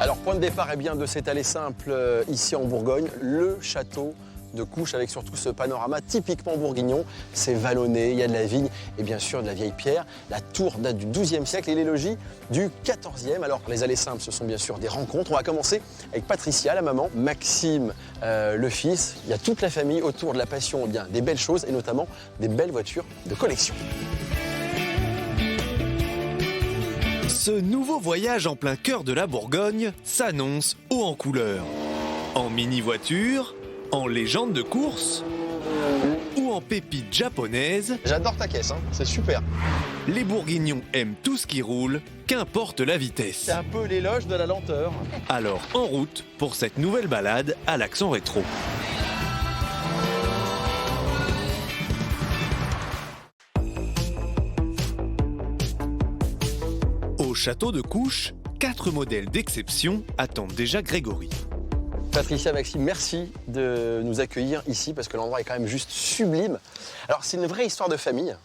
Alors, point de départ de cet aller simple ici en Bourgogne, le château de Couches avec surtout ce panorama typiquement bourguignon. C'est vallonné, il y a de la vigne et bien sûr de la vieille pierre. La tour date du XIIe siècle et les logis du XIVe. Alors, les allées simples, ce sont bien sûr des rencontres. On va commencer avec Patricia, la maman, Maxime, le fils. Il y a toute la famille autour de la passion des belles choses et notamment des belles voitures de collection. Ce nouveau voyage en plein cœur de la Bourgogne s'annonce haut en couleur. En mini-voiture, en légende de course ou en pépite japonaise. J'adore ta caisse, c'est super. Les Bourguignons aiment tout ce qui roule, qu'importe la vitesse. C'est un peu l'éloge de la lenteur. Alors en route pour cette nouvelle balade à l'accent rétro. Au château de Couches, 4 modèles d'exception attendent déjà Grégory. Patricia, Maxime, merci de nous accueillir ici parce que l'endroit est quand même juste sublime. Alors, c'est une vraie histoire de famille.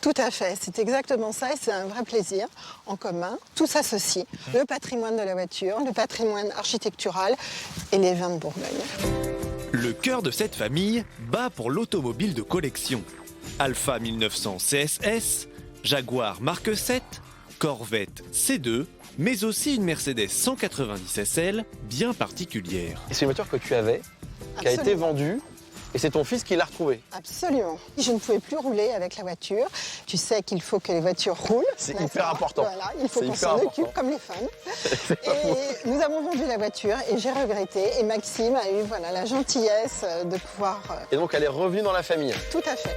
Tout à fait, c'est exactement ça et c'est un vrai plaisir en commun. Tout s'associe, le patrimoine de la voiture, le patrimoine architectural et les vins de Bourgogne. Le cœur de cette famille bat pour l'automobile de collection. Alfa 1900 CSS, Jaguar Mark 7, Corvette C2, mais aussi une Mercedes 190 SL bien particulière. Et c'est une voiture que tu avais, qui a été vendue, et c'est ton fils qui l'a retrouvée. Absolument. Je ne pouvais plus rouler avec la voiture. Tu sais qu'il faut que les voitures roulent. C'est hyper important. Voilà, il faut qu'on s'en occupe comme les femmes. Et nous avons vendu la voiture et j'ai regretté. Et Maxime a eu la gentillesse de pouvoir... Et donc elle est revenue dans la famille. Tout à fait.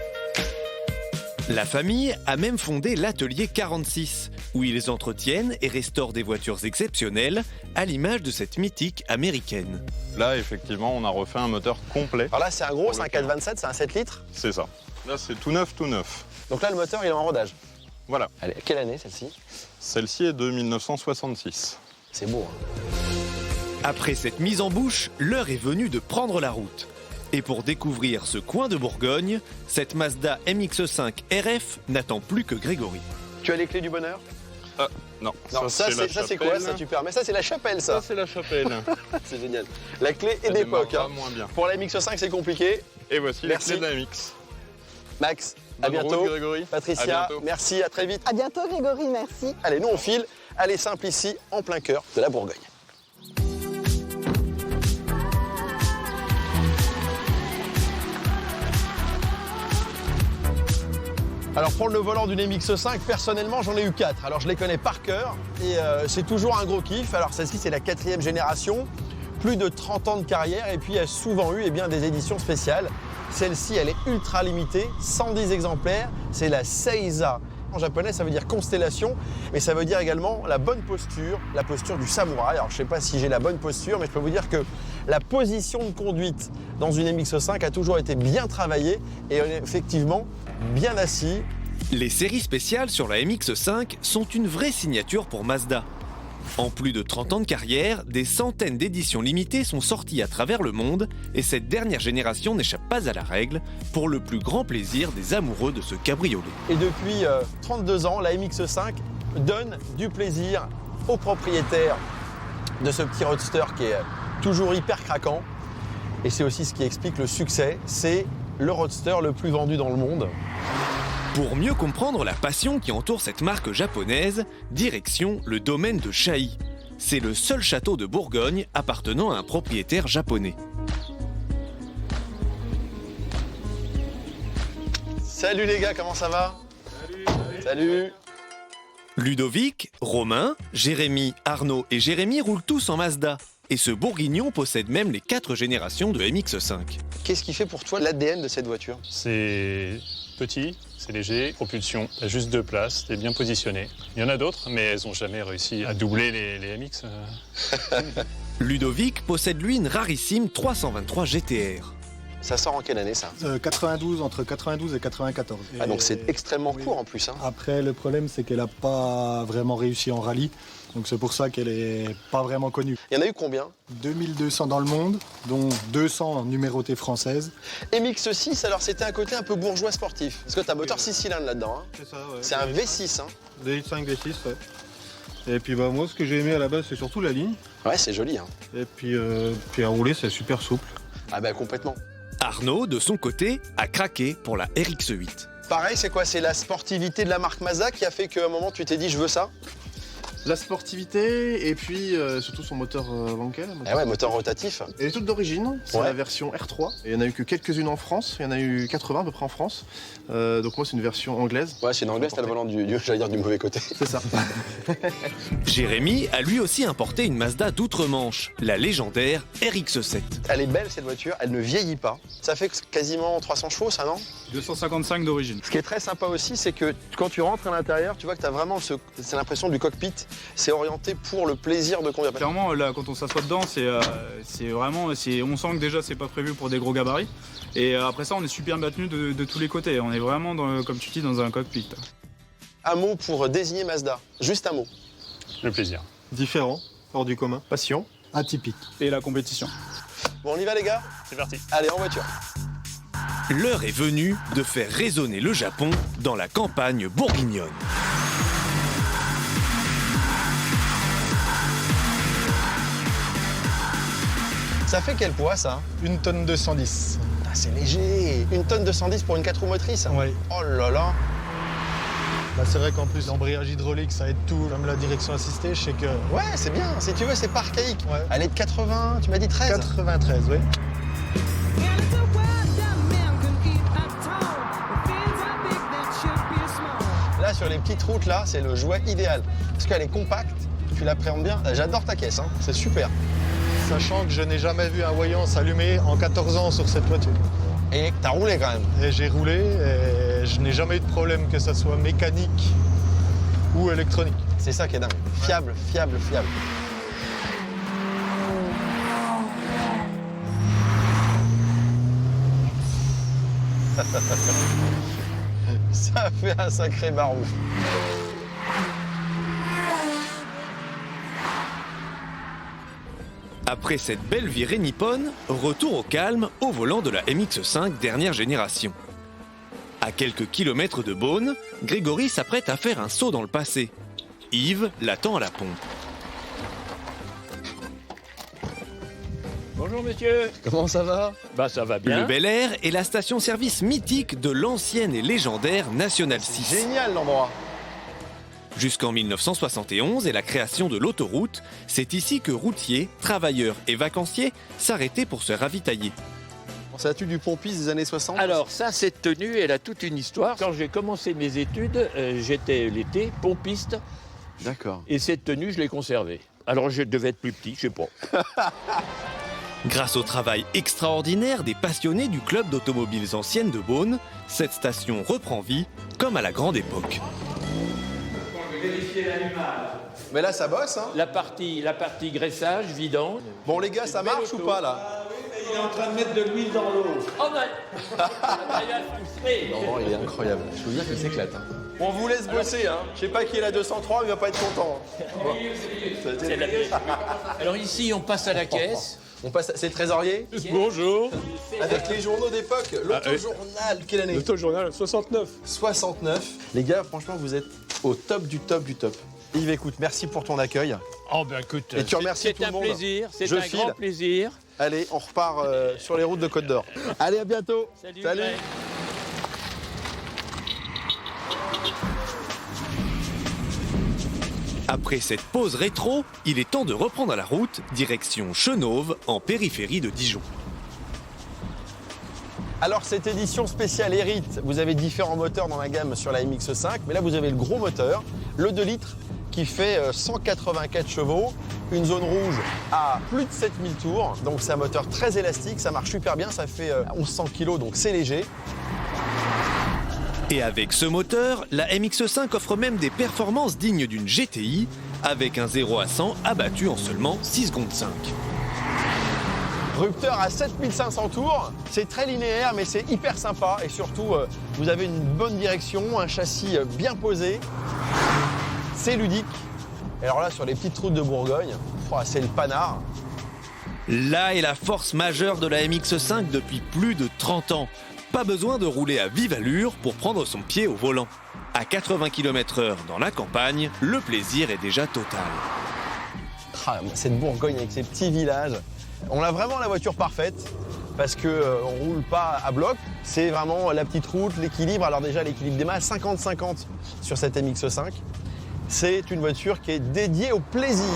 La famille a même fondé l'atelier 46, où ils entretiennent et restaurent des voitures exceptionnelles, à l'image de cette mythique américaine. Là, effectivement, on a refait un moteur complet. Alors là, c'est un gros, c'est un 427, c'est un 7 litres. C'est ça. Là, c'est tout neuf, tout neuf. Donc là, le moteur, il est en rodage. Voilà. Allez, quelle année, celle-ci? Celle-ci est de 1966. C'est beau, Après cette mise en bouche, l'heure est venue de prendre la route. Et pour découvrir ce coin de Bourgogne, cette Mazda MX-5 RF n'attend plus que Grégory. Tu as les clés du bonheur? Non. Non, ça c'est quoi ça, tu permets? Ça c'est la chapelle, ça. Ça c'est la chapelle. C'est génial. La clé est Ça d'époque. démarrera moins bien. Pour la MX-5 c'est compliqué. Et voici Merci. les clés de la MX. Max, à Bonne bientôt. route, Grégory. Patricia, À bientôt. merci, à très vite. À bientôt Grégory, merci. Allez, nous on file. Allez, simple ici, en plein cœur de la Bourgogne. Alors prendre le volant d'une MX-5, personnellement j'en ai eu 4. Alors je les connais par cœur et c'est toujours un gros kiff. Alors celle-ci c'est la 4e génération, plus de 30 ans de carrière et puis il y a souvent eu des éditions spéciales. Celle-ci elle est ultra limitée, 110 exemplaires, c'est la Seiza. En japonais ça veut dire constellation, mais ça veut dire également la bonne posture, la posture du samouraï. Alors je ne sais pas si j'ai la bonne posture, mais je peux vous dire que la position de conduite dans une MX-5 a toujours été bien travaillée et effectivement bien assis. Les séries spéciales sur la MX-5 sont une vraie signature pour Mazda. En plus de 30 ans de carrière, des centaines d'éditions limitées sont sorties à travers le monde et cette dernière génération n'échappe pas à la règle pour le plus grand plaisir des amoureux de ce cabriolet. Et depuis 32 ans, la MX-5 donne du plaisir aux propriétaires de ce petit roadster qui est toujours hyper craquant. Et c'est aussi ce qui explique le succès, c'est le roadster le plus vendu dans le monde. Pour mieux comprendre la passion qui entoure cette marque japonaise, direction le domaine de Chai. C'est le seul château de Bourgogne appartenant à un propriétaire japonais. Salut les gars, comment ça va? Salut. Ludovic, Romain, Jérémy, Arnaud et Jérémy roulent tous en Mazda. Et ce bourguignon possède même les 4 générations de MX-5. Qu'est-ce qui fait pour toi l'ADN de cette voiture? C'est petit, c'est léger, propulsion, il y a juste 2 places, c'est bien positionné. Il y en a d'autres, mais elles n'ont jamais réussi à doubler les MX. Ludovic possède lui une rarissime 323 GTR. Ça sort en quelle année ça? 92, entre 92 et 94. Ah donc c'est extrêmement oui. court en plus. Après, le problème, c'est qu'elle n'a pas vraiment réussi en rallye. Donc c'est pour ça qu'elle n'est pas vraiment connue. Il y en a eu combien? 2200 dans le monde, dont 200 numérotées françaises. MX6, alors c'était un côté un peu bourgeois sportif. Parce que tu as moteur 6 cylindres là-dedans. C'est ça, ouais. C'est un V6. V5, V6, ouais. Et puis bah, moi, ce que j'ai aimé à la base, c'est surtout la ligne. Ouais, c'est joli. Hein. Et puis à rouler, c'est super souple. Ah bah complètement. Arnaud, de son côté, a craqué pour la RX8. Pareil, c'est quoi? C'est la sportivité de la marque Mazda qui a fait qu'à un moment, tu t'es dit, je veux ça? La sportivité et puis surtout son moteur Wankel. Ah ouais, moteur rotatif. Elle est toute d'origine, c'est Ouais. la version R3. Et il n'y en a eu que quelques-unes en France, il y en a eu 80 à peu près en France. Donc moi c'est une version anglaise. Ouais, c'est une anglaise, t'as le volant j'allais dire du mauvais côté. C'est ça. Jérémy a lui aussi importé une Mazda d'outre-Manche, la légendaire RX7. Elle est belle cette voiture, elle ne vieillit pas. Ça fait quasiment 300 chevaux, ça, non? 255 d'origine. Ce qui est très sympa aussi, c'est que quand tu rentres à l'intérieur, tu vois que tu as vraiment c'est l'impression du cockpit. C'est orienté pour le plaisir de conduire. Clairement, là, quand on s'assoit dedans, c'est vraiment, on sent que déjà c'est pas prévu pour des gros gabarits. Et après ça, on est super maintenu de tous les côtés. On est vraiment, comme tu dis, dans un cockpit. Un mot pour désigner Mazda. Juste un mot. Le plaisir. Différent, hors du commun. Passion. Atypique. Et la compétition. Bon, on y va les gars? C'est parti. Allez, en voiture. L'heure est venue de faire résonner le Japon dans la campagne bourguignonne. Ça fait quel poids ça? 1 tonne 210. Ah, c'est léger. 1 tonne 210 pour une 4 roues motrices? Oui. Oh là là. Bah, c'est vrai qu'en plus, l'embrayage hydraulique, ça aide tout. Comme la direction assistée, je sais que... Ouais, c'est bien. Si tu veux, c'est pas archaïque. Ouais. Elle est de 80, tu m'as dit 13? 93, oui. Là, sur les petites routes, là, c'est le jouet idéal. Parce qu'elle est compacte, tu l'appréhendes bien. J'adore ta caisse, hein. C'est super. Sachant que je n'ai jamais vu un voyant s'allumer en 14 ans sur cette voiture. Et t'as roulé quand même. Et j'ai roulé et je n'ai jamais eu de problème, que ce soit mécanique ou électronique. C'est ça qui est dingue. Fiable, fiable, fiable. Ça fait un sacré barouf. Après cette belle virée nippone, retour au calme au volant de la MX5 dernière génération. À quelques kilomètres de Beaune, Grégory s'apprête à faire un saut dans le passé. Yves l'attend à la pompe. Bonjour monsieur. Comment ça va? Bah ça va bien. Le Bel Air est la station-service mythique de l'ancienne et légendaire National 6. Génial l'endroit. Jusqu'en 1971 et la création de l'autoroute, c'est ici que routiers, travailleurs et vacanciers s'arrêtaient pour se ravitailler. Ça-tu du pompiste des années 60? Alors ça, cette tenue, elle a toute une histoire. Quand j'ai commencé mes études, j'étais l'été pompiste D'accord. et cette tenue, je l'ai conservée. Alors je devais être plus petit, je sais pas. Grâce au travail extraordinaire des passionnés du club d'automobiles anciennes de Beaune, cette station reprend vie comme à la grande époque. Mais là, ça bosse, hein? La partie graissage, vidange. Bon, les gars, ça marche ou pas, là? Il est en train de mettre de l'huile dans l'eau. Oh ben Non, il est incroyable. Je veux dire qu'il s'éclate. Hein. On vous laisse bosser, hein. Je sais pas qui est la 203, mais il va pas être content. Bon. Alors ici, on passe à la caisse. On passe, c'est le trésorier? Bonjour. Avec les journaux d'époque, l'autojournal, quelle année? L'autojournal 69. 69. Les gars, franchement, vous êtes au top du top du top. Yves, écoute, merci pour ton accueil. Oh ben écoute, Et tu remercies tout le monde. C'est Je un file. grand plaisir. Allez, on repart sur les routes de Côte d'Or. Allez, à bientôt. Salut. Salut. Bye. Après cette pause rétro, il est temps de reprendre la route, direction Chenôve, en périphérie de Dijon. Alors, cette édition spéciale Hérite, vous avez différents moteurs dans la gamme sur la MX5, mais là, vous avez le gros moteur, le 2 litres, qui fait 184 chevaux, une zone rouge à plus de 7000 tours, donc c'est un moteur très élastique, ça marche super bien, ça fait 1100 kg, donc c'est léger. Et avec ce moteur, la MX5 offre même des performances dignes d'une GTI, avec un 0 à 100 abattu en seulement 6 secondes 5. Rupteur à 7500 tours, c'est très linéaire mais c'est hyper sympa et surtout vous avez une bonne direction, un châssis bien posé, c'est ludique. Et alors là sur les petites routes de Bourgogne, c'est le panard. Là est la force majeure de la MX5 depuis plus de 30 ans. Pas besoin de rouler à vive allure pour prendre son pied au volant. À À 80 km/h dans la campagne, le plaisir est déjà total. Ah, cette Bourgogne avec ses petits villages. On a vraiment la voiture parfaite parce qu'on ne roule pas à bloc. C'est vraiment la petite route, l'équilibre. Alors déjà, l'équilibre des mâts, 50-50 sur cette MX-5. C'est une voiture qui est dédiée au plaisir.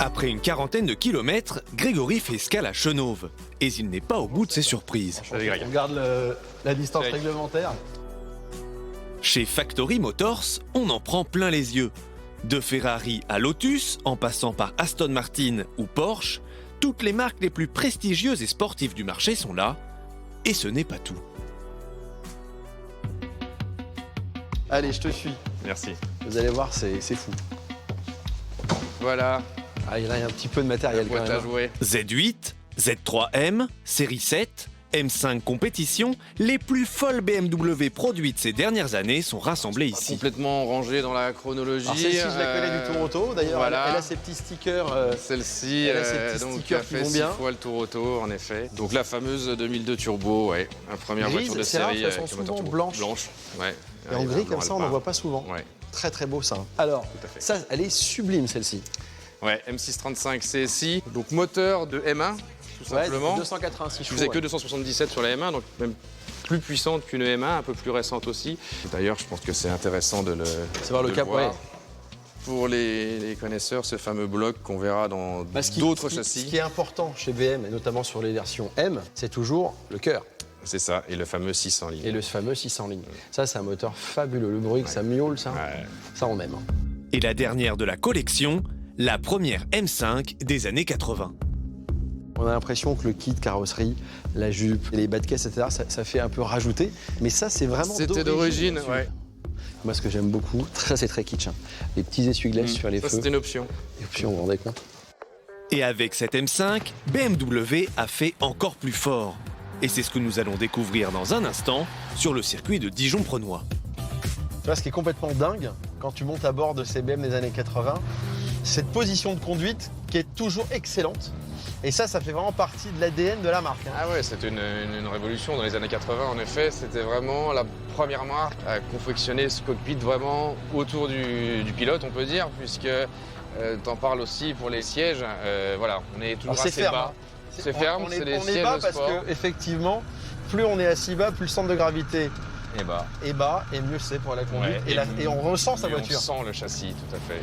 Après une quarantaine de kilomètres, Grégory fait escale à Chenôve. Et il n'est pas au bout de ses surprises. On garde la distance réglementaire. Chez Factory Motors, on en prend plein les yeux. De Ferrari à Lotus, en passant par Aston Martin ou Porsche, toutes les marques les plus prestigieuses et sportives du marché sont là. Et ce n'est pas tout. Allez, je te suis. Merci. Vous allez voir, c'est fou. Voilà, Ah, il y a un petit peu de matériel quand boîte à même. jouer. Z8, Z3M, série 7, M5 compétition, les plus folles BMW produites ces dernières années sont rassemblées ici. Complètement rangé dans la chronologie. Alors celle-ci, je la connais du Tour Auto. D'ailleurs, voilà. elle a ses petits stickers. Celle-ci, elle a ses petits donc, stickers a fait qui vont 6 bien. fois le Tour Auto, en effet. Donc la fameuse 2002 Turbo, ouais. La première Grise, voiture de c'est rare, série elles sont avec un moteur souvent turbo. blanches. Blanche, ouais. Et en Ouais, gris, blanc comme ça, on n'en alpin. voit pas souvent. Ouais. Très très beau ça. Alors, Tout à fait. ça, elle est sublime celle-ci. Ouais, M635 CSI, donc moteur de M1, tout simplement. 286 Je chevaux. faisais que ouais. 277 sur la M1, donc même plus puissante qu'une M1, un peu plus récente aussi. D'ailleurs, je pense que c'est intéressant de le Savoir le de cap, voir. ouais. Pour les connaisseurs, ce fameux bloc qu'on verra dans Bah, ce d'autres qui châssis. est important chez BM, et notamment sur les versions M, c'est toujours le cœur C'est ça, et le fameux 600 lignes. et le fameux 600 lignes. Ça, c'est un moteur fabuleux. Le bruit que ça miaule, ça, Ouais. ça on aime. Et la dernière de la collection, la première M5 des années 80. On a l'impression que le kit carrosserie, la jupe, les bas de caisse, etc., ça fait un peu rajouter. Mais ça, c'est vraiment C'était d'origine, là-dessus. ouais. Moi, ce que j'aime beaucoup, ça, c'est très kitsch. Hein. Les petits essuie-glaces sur les Ça, feux. c'était une option. Et puis, on vous rendez compte. Et avec cette M5, BMW a fait encore plus fort. Et c'est ce que nous allons découvrir dans un instant sur le circuit de Dijon-Prenois. Tu vois, ce qui est complètement dingue, quand tu montes à bord de ces BM des années 80, cette position de conduite qui est toujours excellente. Et ça fait vraiment partie de l'ADN de la marque. Hein. Ah ouais, c'était une révolution dans les années 80, en effet. C'était vraiment la première marque à confectionner ce cockpit vraiment autour du pilote, on peut dire, puisque t'en parles aussi pour les sièges. Voilà, on est toujours Alors, c'est assez ferme, bas. hein. C'est ferme, c'est les on est sièges bas de parce sport. que effectivement, plus on est assis bas, plus le centre de gravité Et bas. est bas et mieux c'est pour la conduite. Ouais, et on ressent sa Et voiture. on sent le châssis, tout à fait.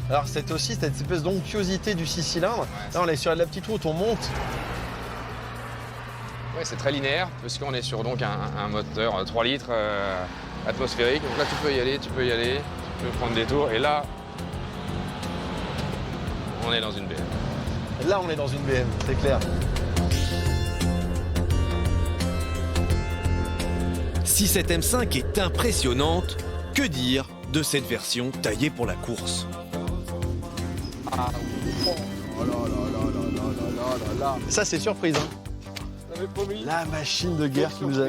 Alors c'est aussi cette espèce d'onctuosité du 6 cylindres. Là on est sur de la petite route, on monte. Ouais, c'est très linéaire, puisqu'on est sur donc un moteur 3 litres atmosphérique. Donc là, tu peux y aller, tu peux prendre des tours. Et là, on est dans une BM. Là on est dans une BM, c'est clair. Si cette M5 est impressionnante, que dire de cette version taillée pour la course? Ça c'est surprise. Hein. La machine de guerre qui nous a...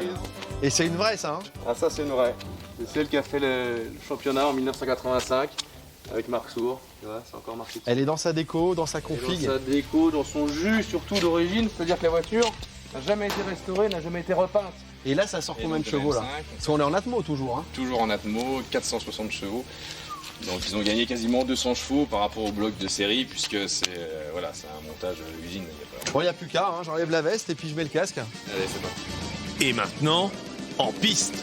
Et c'est une vraie ça. Hein. Ah ça c'est une vraie. C'est celle qui a fait le championnat en 1985 avec Marc Sour. Tu vois, c'est encore marqué. Elle est dans sa déco, dans sa Dans config. sa déco, dans son jus surtout d'origine. C'est-à-dire que la voiture n'a jamais été restaurée, n'a jamais été repeinte. Et là ça sort combien de chevaux là? Parce qu'on est en Atmo toujours. Hein. Toujours en Atmo, 460 chevaux. Donc ils ont gagné quasiment 200 chevaux par rapport au bloc de série puisque c'est voilà, c'est un montage usine. Bon, il n'y a plus qu'à, hein. J'enlève la veste et puis je mets le casque. Allez, c'est parti. Et maintenant, en piste.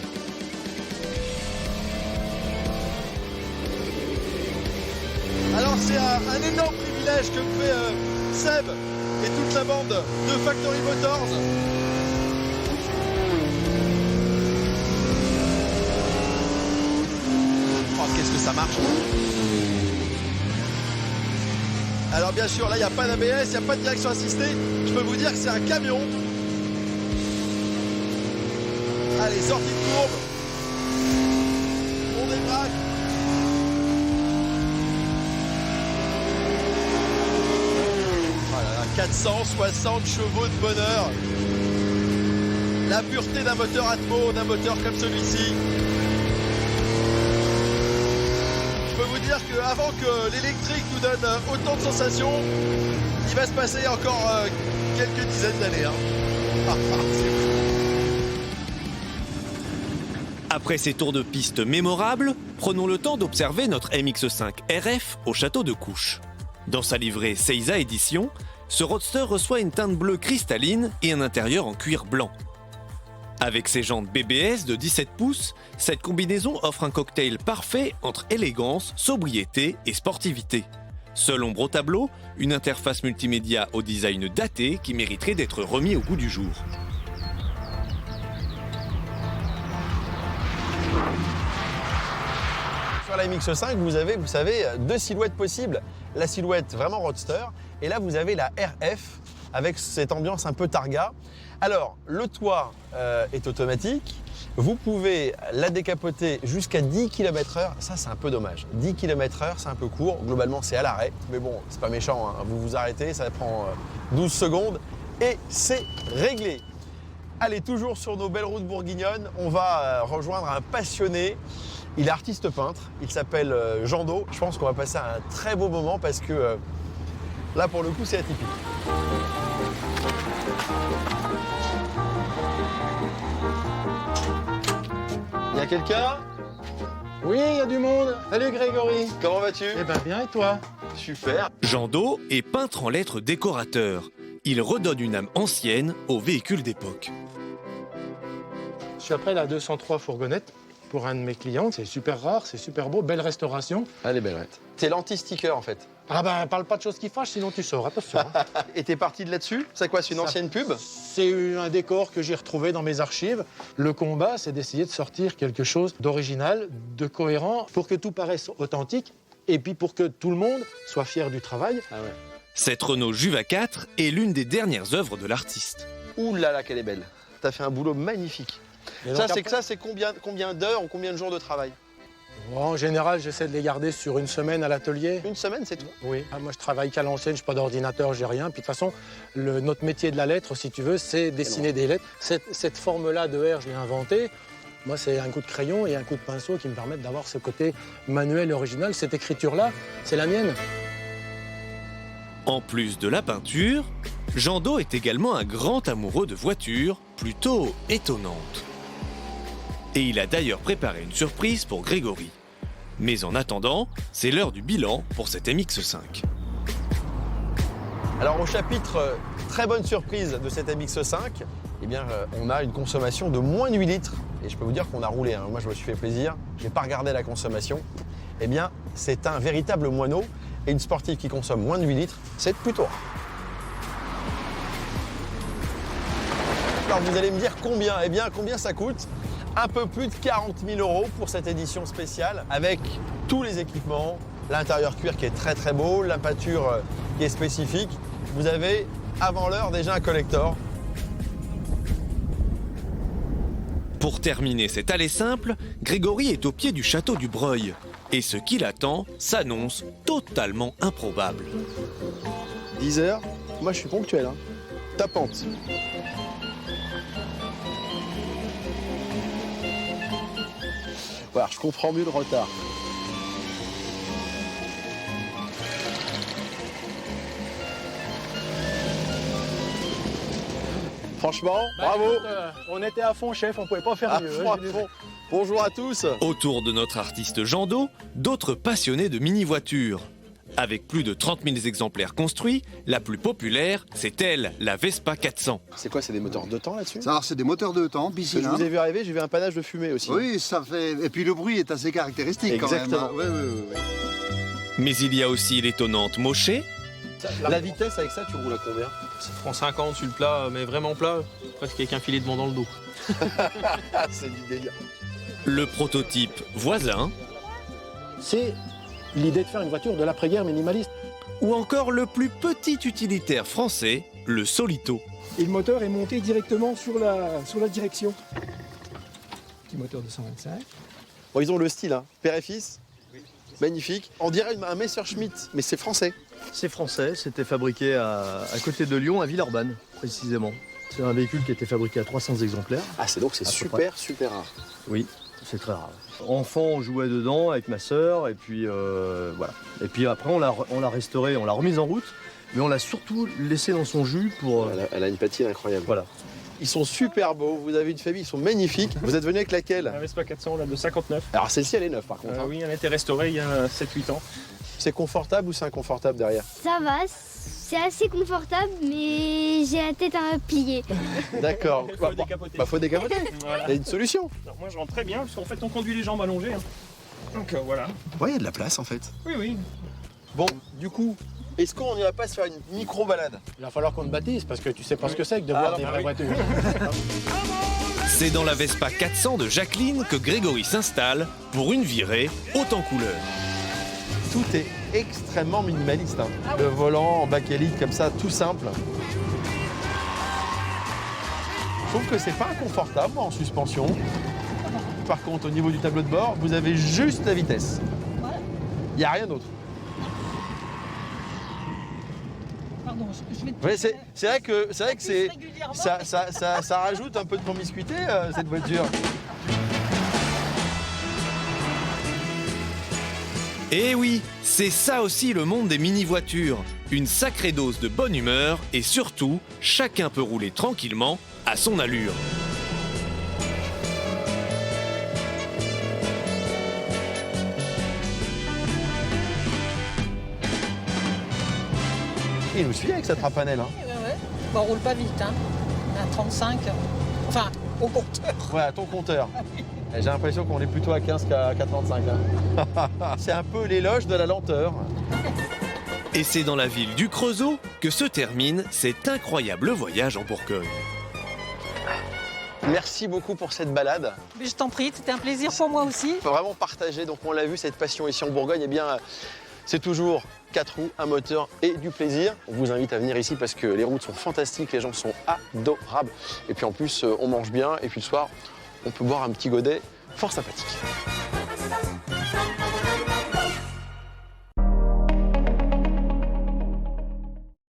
Alors c'est un énorme privilège que me fait Seb et toute la bande de Factory Motors. Oh, qu'est-ce que ça marche. Alors bien sûr, là il n'y a pas d'ABS, il n'y a pas de direction assistée. Je peux vous dire que c'est un camion. Allez, sortie de courbe. On débraque. Voilà, 460 chevaux de bonheur. La pureté d'un moteur Atmo, d'un moteur comme celui-ci. Je peux vous dire dire qu'avant que l'électrique nous donne autant de sensations, il va se passer encore quelques dizaines d'années. Hein. C'est fou. Après ces tours de piste mémorables, prenons le temps d'observer notre MX5 RF au château de Couches. Dans sa livrée Seiza Édition, ce roadster reçoit une teinte bleue cristalline et un intérieur en cuir blanc. Avec ses jantes BBS de 17 pouces, cette combinaison offre un cocktail parfait entre élégance, sobriété et sportivité. Seule ombre au tableau, une interface multimédia au design daté qui mériterait d'être remis au goût du jour. Sur la MX5, vous avez, vous savez, deux silhouettes possibles. La silhouette vraiment roadster, et là vous avez la RF avec cette ambiance un peu targa. Alors, le toit est automatique. Vous pouvez la décapoter jusqu'à 10 km/h. Ça, c'est un peu dommage. 10 km/h, c'est un peu court. Globalement, c'est à l'arrêt. Mais bon, c'est pas méchant, hein. Vous vous arrêtez, ça prend 12 secondes et c'est réglé. Allez, toujours sur nos belles routes bourguignonnes, on va rejoindre un passionné. Il est artiste peintre, il s'appelle Jean Do. Je pense qu'on va passer un très beau moment parce que là, pour le coup, c'est atypique. Il y a quelqu'un? Oui, il y a du monde. Salut Grégory. Comment vas-tu? Eh ben bien, et toi? Super. Jean Do est peintre en lettres décorateur. Il redonne une âme ancienne aux véhicules d'époque. Je suis après la 203 fourgonnette pour un de mes clients. C'est super rare, c'est super beau, belle restauration. Elle est belle, ouais. T'es l'anti-sticker en fait. Ah ben, parle pas de choses qui fâchent, sinon tu sors, attention. Hein. Et t'es parti de là-dessus? C'est quoi, c'est une ancienne pub? C'est un décor que j'ai retrouvé dans mes archives. Le combat, c'est d'essayer de sortir quelque chose d'original, de cohérent, pour que tout paraisse authentique et puis pour que tout le monde soit fier du travail. Ah ouais. Cette Renault Juva 4 est l'une des dernières œuvres de l'artiste. Ouh là là, qu'elle est belle. T'as fait un boulot magnifique. Ça, c'est combien d'heures ou combien de jours de travail? En général, j'essaie de les garder sur une semaine à l'atelier. Une semaine, c'est tout? Oui. Moi, je travaille qu'à l'ancienne, je n'ai pas d'ordinateur, j'ai rien. Puis de toute façon, notre métier de la lettre, si tu veux, c'est dessiner des lettres. Cette forme-là de R, je l'ai inventée. Moi, c'est un coup de crayon et un coup de pinceau qui me permettent d'avoir ce côté manuel et original. Cette écriture-là, c'est la mienne. En plus de la peinture, Jean Do est également un grand amoureux de voitures, plutôt étonnantes. Et il a d'ailleurs préparé une surprise pour Grégory. Mais en attendant, c'est l'heure du bilan pour cette MX5. Alors au chapitre très bonne surprise de cette MX5, eh bien, on a une consommation de moins de 8 litres. Et je peux vous dire qu'on a roulé, hein. Moi je me suis fait plaisir, je n'ai pas regardé la consommation. Eh bien, c'est un véritable moineau. Et une sportive qui consomme moins de 8 litres, c'est plutôt rare. Alors vous allez me dire combien? Eh bien, combien ça coûte? Un peu plus de 40 000 € pour cette édition spéciale, avec tous les équipements, l'intérieur cuir qui est très très beau, la peinture qui est spécifique. Vous avez, avant l'heure, déjà un collector. Pour terminer cet aller simple, Grégory est au pied du château du Breuil. Et ce qui l'attend s'annonce totalement improbable. 10 heures, moi je suis ponctuel, hein. Tapante. Voilà, je comprends mieux le retard. Franchement, bravo. Écoute, on était à fond, chef, on pouvait pas faire mieux. Franchement, bonjour à tous. Autour de notre artiste Jean Do, d'autres passionnés de mini-voitures. Avec plus de 30 000 exemplaires construits, la plus populaire, c'est elle, la Vespa 400. C'est quoi, c'est des moteurs 2 temps là-dessus? Alors c'est des moteurs 2 temps, Je bicylindres. vous ai vu arriver, j'ai vu un panache de fumée aussi. Oui, ça fait. Et puis le bruit est assez caractéristique Exactement. quand même. Hein. Oui. Mais il y a aussi l'étonnante Moché. La vitesse avec ça, tu roules à combien? Ça prend 50 sur le plat, mais vraiment plat, presque avec un filet de vent dans le dos. C'est du délire. Le prototype voisin. C'est l'idée de faire une voiture de l'après-guerre minimaliste. Ou encore le plus petit utilitaire français, le Solito. Et le moteur est monté directement sur la direction. Petit moteur de 125. Bon, ils ont le style, hein. Père et fils. Magnifique. On dirait un Messerschmitt, mais c'est français. C'est français, c'était fabriqué à côté de Lyon, à Villeurbanne, précisément. C'est un véhicule qui a été fabriqué à 300 exemplaires. Ah, c'est donc c'est super rare. Oui. c'est très rare. Enfant, on jouait dedans avec ma sœur et puis voilà. Et puis après, on l'a restaurée, on l'a remise en route, mais on l'a surtout laissée dans son jus pour... Elle a une patine incroyable. Voilà. Ils sont super beaux, vous avez une famille, ils sont magnifiques. Vous êtes venu avec laquelle? La Vespa 400, là, de 59. Alors celle-ci, elle est neuve par contre. Oui, elle a été restaurée il y a 7-8 ans. C'est confortable ou c'est inconfortable derrière? Ça va, c'est assez confortable, mais j'ai la tête un peu pliée. D'accord. Il faut décapoter. Faut décapoter. Voilà. Il y a une solution. Alors, moi, je rentre très bien, parce qu'en fait, on conduit les jambes allongées. Hein. Donc voilà. Ouais, il y a de la place en fait. Oui, oui. Bon, du coup, est-ce qu'on n'irait pas se faire une micro-balade? Il va falloir qu'on te baptise parce que tu sais pas ce que c'est que de voir des vraies voitures. C'est dans la Vespa 400 de Jacqueline que Grégory s'installe pour une virée haute en couleur. Tout est extrêmement minimaliste. Hein. Le volant en bakélite comme ça, tout simple. Je trouve que c'est pas inconfortable moi, en suspension. Par contre, au niveau du tableau de bord, vous avez juste la vitesse. Il n'y a rien d'autre. Pardon, je vais te... Ouais, c'est vrai que ça rajoute un peu de promiscuité cette voiture. Et oui, c'est ça aussi le monde des mini-voitures. Une sacrée dose de bonne humeur et surtout, chacun peut rouler tranquillement à son allure. Il nous suit avec sa trapanelle. Hein. Ouais. Bon, on roule pas vite, hein. On est à 35. Enfin, au compteur. Ouais, à ton compteur. J'ai l'impression qu'on est plutôt à 15 qu'à 35. Hein. C'est un peu l'éloge de la lenteur. Et c'est dans la ville du Creusot que se termine cet incroyable voyage en Bourgogne. Merci beaucoup pour cette balade. Mais je t'en prie, c'était un plaisir pour moi aussi. Il faut vraiment partager, donc on l'a vu, cette passion ici en Bourgogne, eh bien, c'est toujours 4 roues, un moteur et du plaisir. On vous invite à venir ici parce que les routes sont fantastiques, les gens sont adorables. Et puis en plus, on mange bien et puis le soir, on peut boire un petit godet fort sympathique.